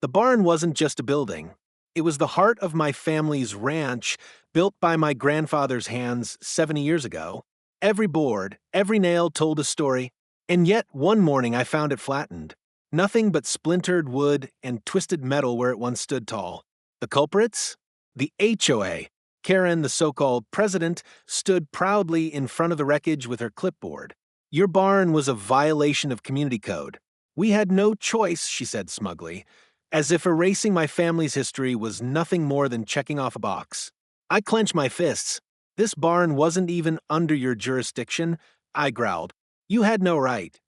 The barn wasn't just a building. It was the heart of my family's ranch, built by my grandfather's hands 70 years ago. Every board, every nail told a story, and yet one morning I found it flattened. Nothing but splintered wood and twisted metal where it once stood tall. The culprits? The HOA. Karen, the so-called president, stood proudly in front of the wreckage with her clipboard. Your barn was a violation of community code. We had no choice, she said smugly, as if erasing my family's history was nothing more than checking off a box. I clenched my fists. This barn wasn't even under your jurisdiction, I growled. You had no right.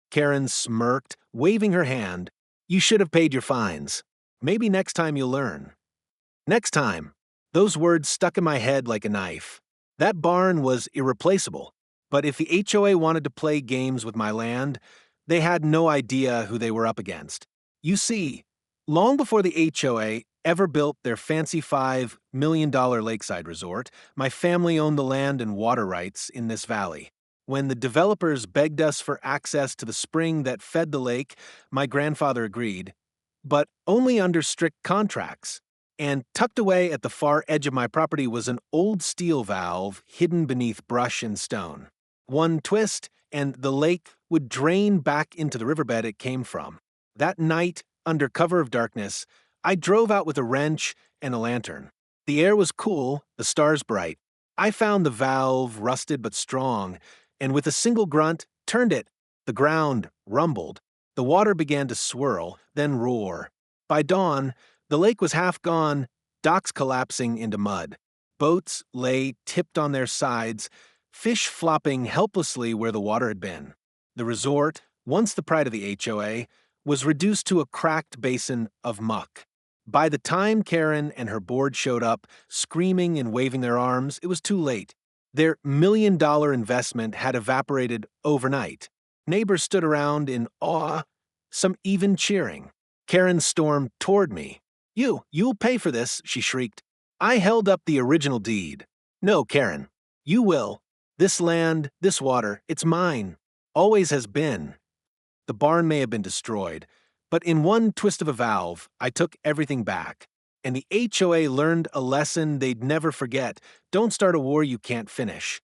Karen smirked, waving her hand. You should have paid your fines. Maybe next time you'll learn. Next time. Those words stuck in my head like a knife. That barn was irreplaceable, but if the HOA wanted to play games with my land, they had no idea who they were up against. You see, long before the HOA ever built their fancy $5 million lakeside resort, my family owned the land and water rights in this valley. When the developers begged us for access to the spring that fed the lake, my grandfather agreed, but only under strict contracts. And tucked away at the far edge of my property was an old steel valve hidden beneath brush and stone. One twist, and the lake would drain back into the riverbed it came from. That night, under cover of darkness, I drove out with a wrench and a lantern. The air was cool, the stars bright. I found the valve, rusted but strong, and with a single grunt, turned it. The ground rumbled. The water began to swirl, then roar. By dawn, the lake was half gone, docks collapsing into mud. Boats lay tipped on their sides, fish flopping helplessly where the water had been. The resort, once the pride of the HOA, was reduced to a cracked basin of muck. By the time Karen and her board showed up, screaming and waving their arms, it was too late. Their million-dollar investment had evaporated overnight. Neighbors stood around in awe, some even cheering. Karen stormed toward me. You'll pay for this, she shrieked. I held up the original deed. No, Karen, you will. This land, this water, it's mine. Always has been. The barn may have been destroyed, but in one twist of a valve, I took everything back. And the HOA learned a lesson they'd never forget. Don't start a war you can't finish.